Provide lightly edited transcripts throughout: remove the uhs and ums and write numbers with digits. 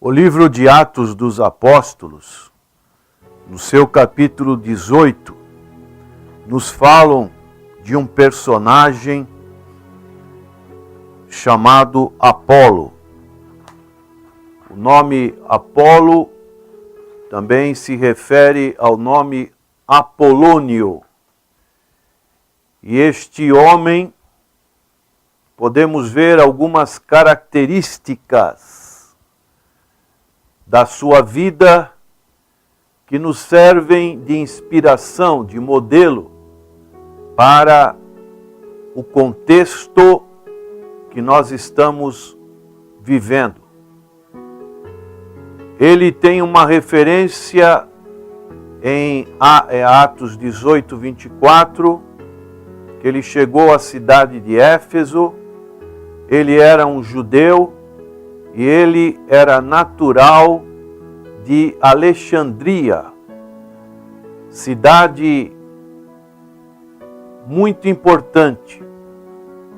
O livro de Atos dos Apóstolos, no seu capítulo 18, nos falam de um personagem chamado Apolo. O nome Apolo também se refere ao nome Apolônio. E este homem, podemos ver algumas características da sua vida que nos servem de inspiração, de modelo para o contexto que nós estamos vivendo. Ele tem uma referência em Atos 18, 24, que ele chegou à cidade de Éfeso. Ele era um judeu e ele era natural de Alexandria, cidade muito importante.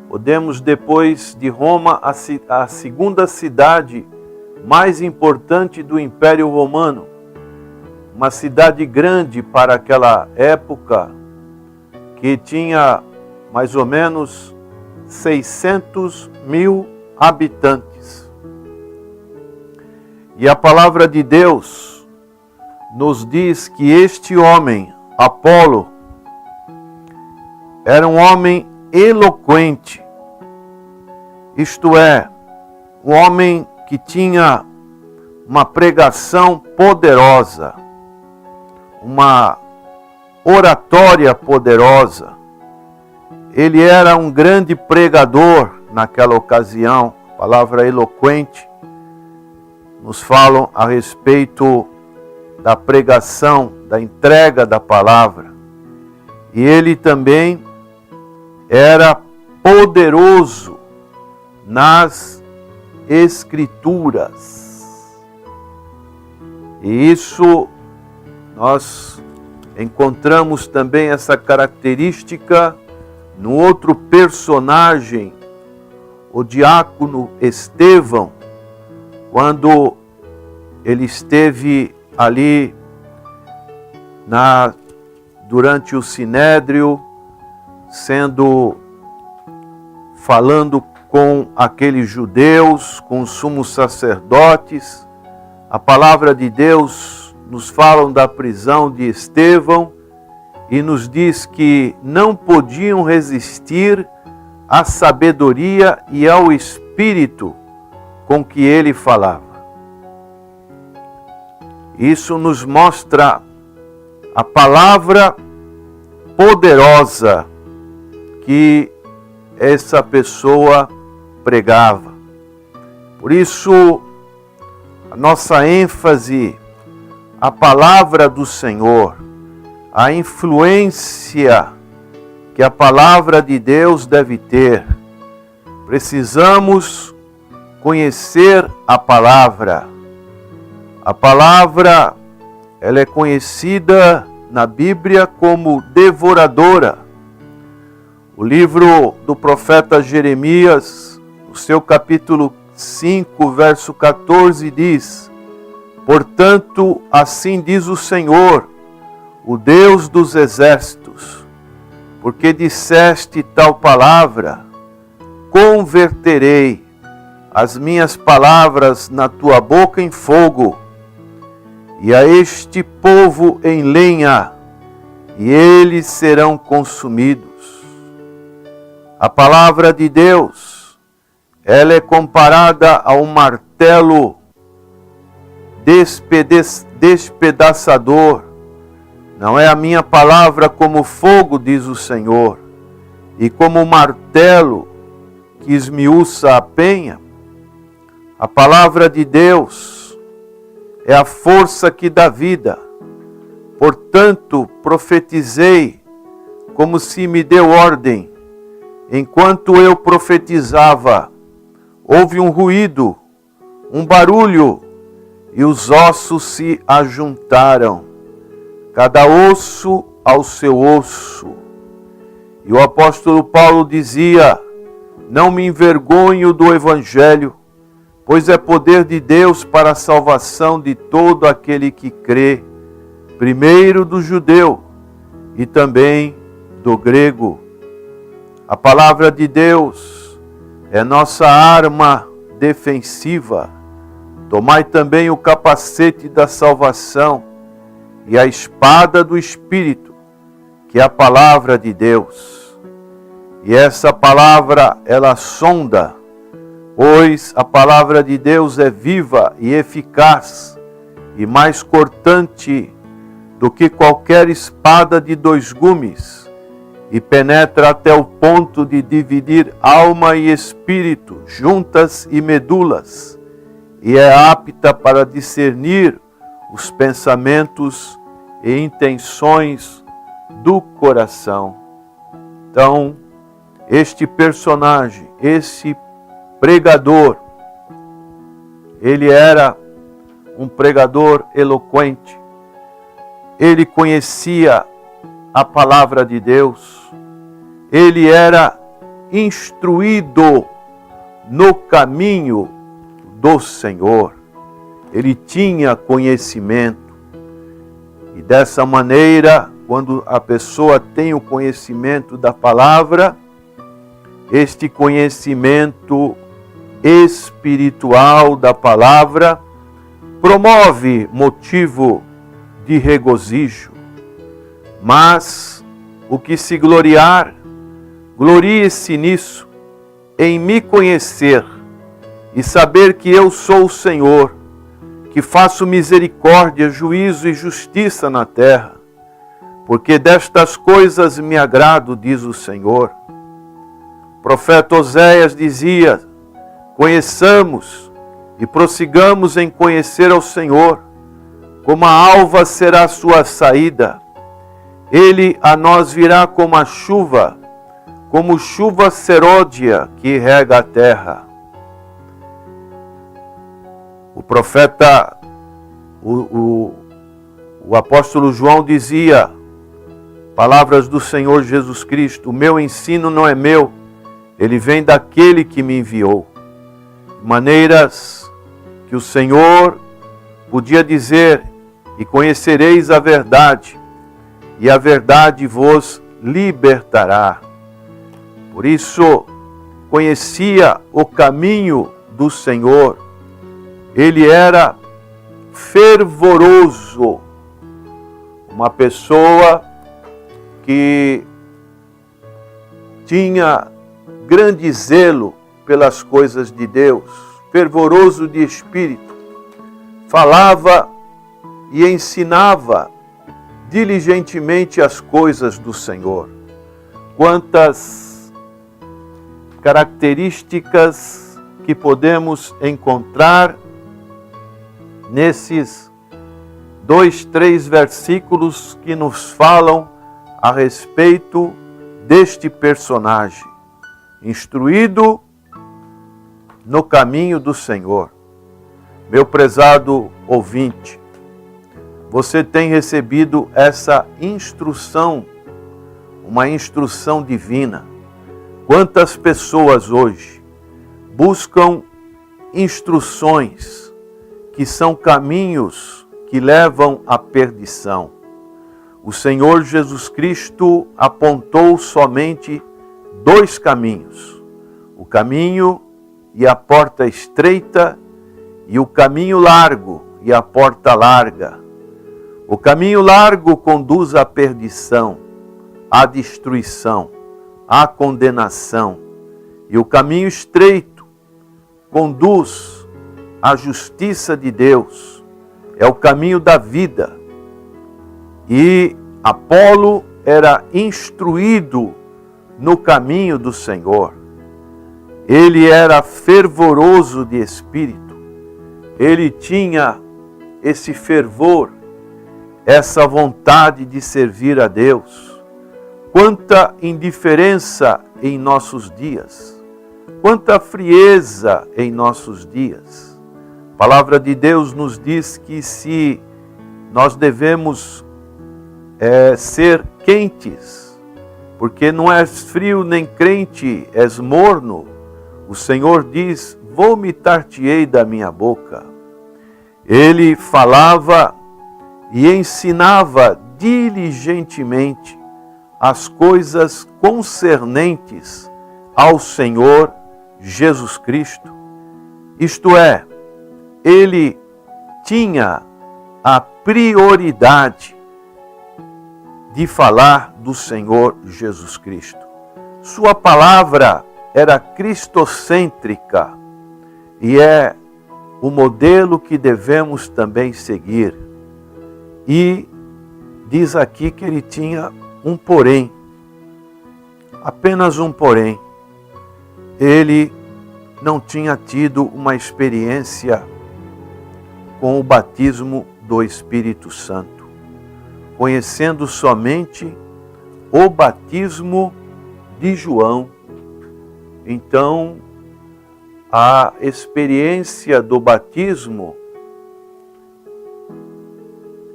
Podemos, depois de Roma, a segunda cidade mais importante do Império Romano. Uma cidade grande para aquela época, que tinha mais ou menos 600 mil habitantes. E a palavra de Deus nos diz que este homem, Apolo, era um homem eloquente, isto é, um homem que tinha uma pregação poderosa, uma oratória poderosa. Ele era um grande pregador naquela ocasião. A palavra eloquente nos falam a respeito da pregação, da entrega da palavra. E ele também era poderoso nas Escrituras. E isso nós encontramos também essa característica no outro personagem, o diácono Estevão, quando ele esteve ali durante o Sinédrio, falando com aqueles judeus, com os sumos sacerdotes. A palavra de Deus nos fala da prisão de Estevão e nos diz que não podiam resistir à sabedoria e ao espírito com que ele falava. Isso nos mostra a palavra poderosa que essa pessoa pregava. Por isso, a nossa ênfase, a palavra do Senhor, a influência que a palavra de Deus deve ter. Precisamos conhecer a palavra. A palavra, ela é conhecida na Bíblia como devoradora. O livro do profeta Jeremias, no seu capítulo 5, verso 14, diz: portanto, assim diz o Senhor, o Deus dos exércitos, porque disseste tal palavra, converterei as minhas palavras na tua boca em fogo, e a este povo em lenha, e eles serão consumidos. A palavra de Deus, ela é comparada a um martelo despedaçador. Não é a minha palavra como fogo, diz o Senhor, e como martelo que esmiuça a penha. A palavra de Deus é a força que dá vida. Portanto, profetizei como se me deu ordem. Enquanto eu profetizava, houve um ruído, um barulho, e os ossos se ajuntaram, cada osso ao seu osso. E o apóstolo Paulo dizia: não me envergonho do Evangelho, pois é poder de Deus para a salvação de todo aquele que crê, primeiro do judeu e também do grego. A palavra de Deus é nossa arma defensiva. Tomai também o capacete da salvação e a espada do Espírito, que é a palavra de Deus. E essa palavra, ela sonda, pois a palavra de Deus é viva e eficaz e mais cortante do que qualquer espada de 2 gumes, e penetra até o ponto de dividir alma e espírito, juntas e medulas, e é apta para discernir os pensamentos e intenções do coração. Então, este personagem, esse pregador, ele era um pregador eloquente. Ele conhecia a palavra de Deus. Ele era instruído no caminho do Senhor. Ele tinha conhecimento. E dessa maneira, quando a pessoa tem o conhecimento da palavra, este conhecimento espiritual da palavra promove motivo de regozijo. Mas o que se gloriar, glorie-se nisso, em me conhecer e saber que eu sou o Senhor, que faço misericórdia, juízo e justiça na terra, porque destas coisas me agrado, diz o Senhor. O profeta Oséias dizia: conheçamos e prossigamos em conhecer ao Senhor, como a alva será a sua saída. Ele a nós virá como a chuva, como chuva seródia que rega a terra. O profeta, o apóstolo João dizia, palavras do Senhor Jesus Cristo: o meu ensino não é meu, ele vem daquele que me enviou. De maneiras que o Senhor podia dizer: e conhecereis a verdade, e a verdade vos libertará. Por isso, conhecia o caminho do Senhor. Ele era fervoroso, uma pessoa que tinha grande zelo pelas coisas de Deus, fervoroso de espírito, falava e ensinava diligentemente as coisas do Senhor. Quantas características que podemos encontrar nesses 2, 3 versículos que nos falam a respeito deste personagem, instruído no caminho do Senhor. Meu prezado ouvinte, você tem recebido essa instrução, uma instrução divina. Quantas pessoas hoje buscam instruções que são caminhos que levam à perdição? O Senhor Jesus Cristo apontou somente 2 caminhos: o caminho e a porta estreita, e o caminho largo e a porta larga. O caminho largo conduz à perdição, à destruição, à condenação, e o caminho estreito conduz à justiça de Deus, é o caminho da vida. E Apolo era instruído no caminho do Senhor. Ele era fervoroso de espírito, ele tinha esse fervor, essa vontade de servir a Deus. Quanta indiferença em nossos dias, quanta frieza em nossos dias. A palavra de Deus nos diz que se nós devemos ser quentes, porque não és frio nem crente, és morno. O Senhor diz: vomitar-te-ei da minha boca. Ele falava e ensinava diligentemente as coisas concernentes ao Senhor Jesus Cristo. Isto é, ele tinha a prioridade de falar do Senhor Jesus Cristo. Sua palavra era cristocêntrica e é o modelo que devemos também seguir. E diz aqui que ele tinha um porém, apenas um porém. Ele não tinha tido uma experiência com o batismo do Espírito Santo, conhecendo somente o batismo de João. Então, a experiência do batismo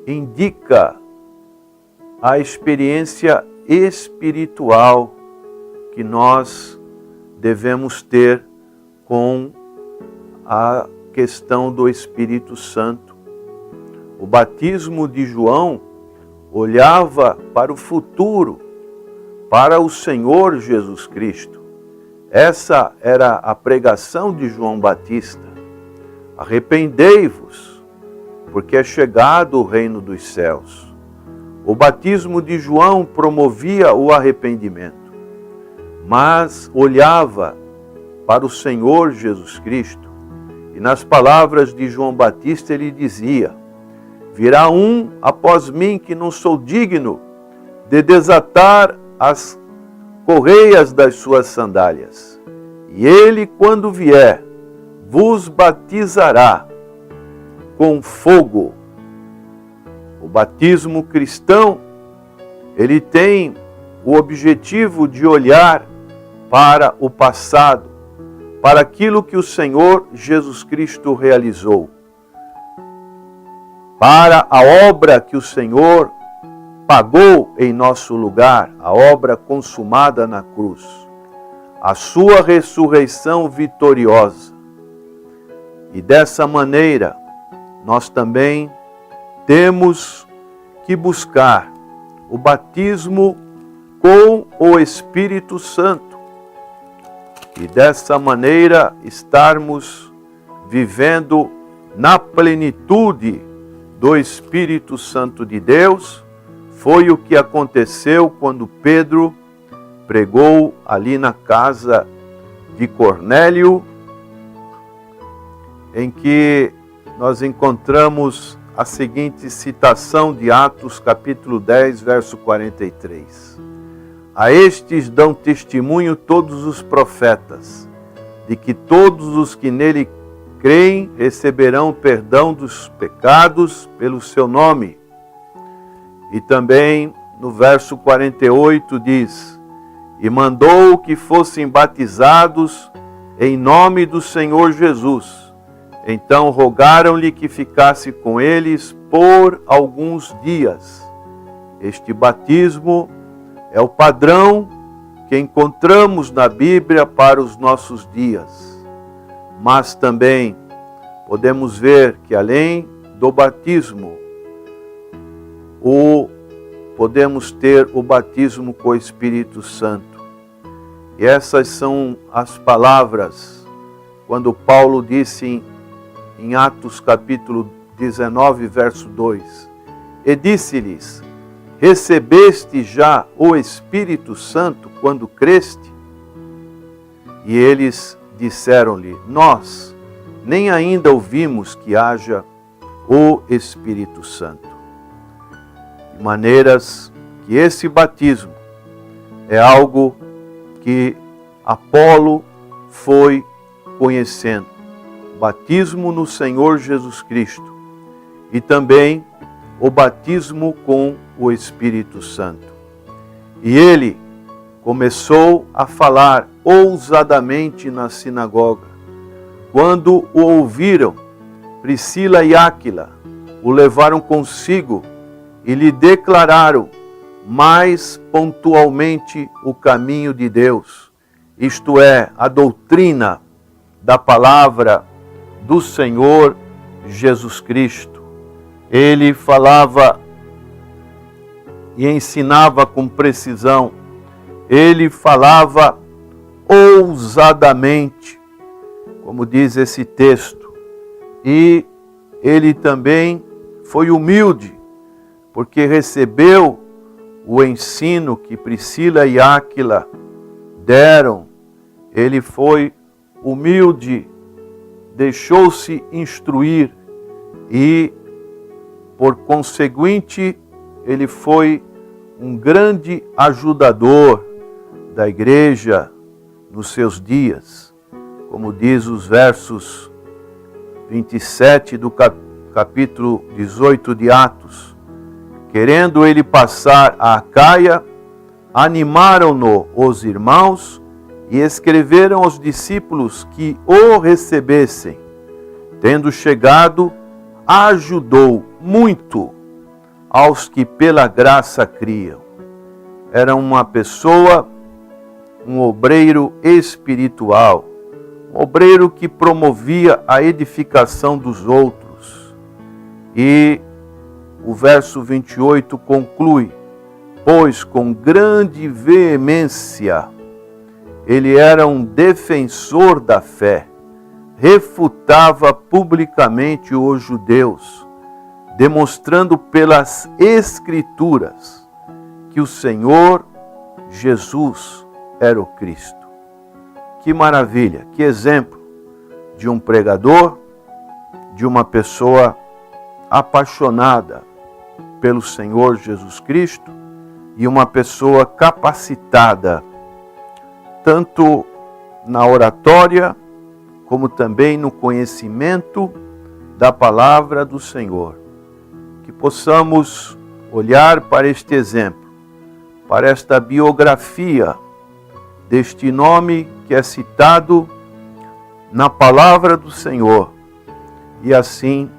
indica a experiência espiritual que nós devemos ter com a questão do Espírito Santo. O batismo de João olhava para o futuro, para o Senhor Jesus Cristo. Essa era a pregação de João Batista. Arrependei-vos, porque é chegado o reino dos céus. O batismo de João promovia o arrependimento, mas olhava para o Senhor Jesus Cristo. E nas palavras de João Batista ele dizia: virá um após mim que não sou digno de desatar as correias das suas sandálias. E ele, quando vier, vos batizará com fogo. O batismo cristão, ele tem o objetivo de olhar para o passado, para aquilo que o Senhor Jesus Cristo realizou, para a obra que o Senhor pagou em nosso lugar, a obra consumada na cruz, a sua ressurreição vitoriosa. E dessa maneira, nós também temos que buscar o batismo com o Espírito Santo. E dessa maneira estarmos vivendo na plenitude do Espírito Santo de Deus. Foi o que aconteceu quando Pedro pregou ali na casa de Cornélio, em que nós encontramos a seguinte citação de Atos capítulo 10, verso 43. A estes dão testemunho todos os profetas, de que todos os que nele creem receberão perdão dos pecados pelo seu nome. E também no verso 48 diz: e mandou que fossem batizados em nome do Senhor Jesus. Então rogaram-lhe que ficasse com eles por alguns dias. Este batismo é o padrão que encontramos na Bíblia para os nossos dias. Mas também podemos ver que além do batismo, podemos ter o batismo com o Espírito Santo. E essas são as palavras quando Paulo disse em Atos capítulo 19, verso 2: e disse-lhes: recebeste já o Espírito Santo quando creste? E eles disseram-lhe: nós nem ainda ouvimos que haja o Espírito Santo. De maneiras que esse batismo é algo que Apolo foi conhecendo. Batismo no Senhor Jesus Cristo e também o batismo com o Espírito Santo. E ele começou a falar ousadamente na sinagoga. Quando o ouviram, Priscila e Áquila o levaram consigo e lhe declararam mais pontualmente o caminho de Deus, isto é, a doutrina da palavra do Senhor Jesus Cristo. Ele falava e ensinava com precisão. Ele falava ousadamente, como diz esse texto. E ele também foi humilde, porque recebeu o ensino que Priscila e Áquila deram. Ele foi humilde, deixou-se instruir e, por conseguinte, ele foi um grande ajudador da igreja nos seus dias, como diz os versos 27 do capítulo 18 de Atos. Querendo ele passar a Acaia, animaram-no os irmãos e escreveram aos discípulos que o recebessem. Tendo chegado, ajudou muito aos que pela graça criam. Era uma pessoa, um obreiro espiritual, um obreiro que promovia a edificação dos outros. E o verso 28 conclui: pois com grande veemência ele era um defensor da fé, refutava publicamente os judeus, demonstrando pelas Escrituras que o Senhor Jesus era o Cristo. Que maravilha, que exemplo de um pregador, de uma pessoa apaixonada pelo Senhor Jesus Cristo e uma pessoa capacitada, tanto na oratória, como também no conhecimento da palavra do Senhor. Que possamos olhar para este exemplo, para esta biografia deste nome que é citado na palavra do Senhor, e assim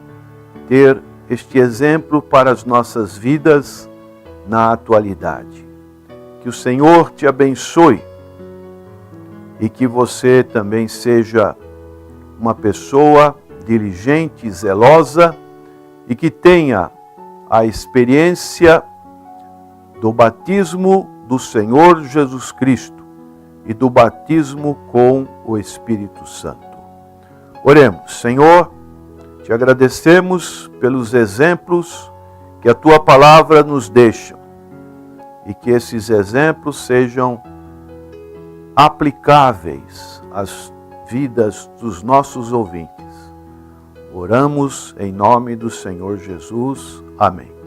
ter este exemplo para as nossas vidas na atualidade. Que o Senhor te abençoe e que você também seja uma pessoa diligente, zelosa e que tenha a experiência do batismo do Senhor Jesus Cristo e do batismo com o Espírito Santo. Oremos. Senhor, te agradecemos pelos exemplos que a tua palavra nos deixa e que esses exemplos sejam aplicáveis às vidas dos nossos ouvintes. Oramos em nome do Senhor Jesus. Amém.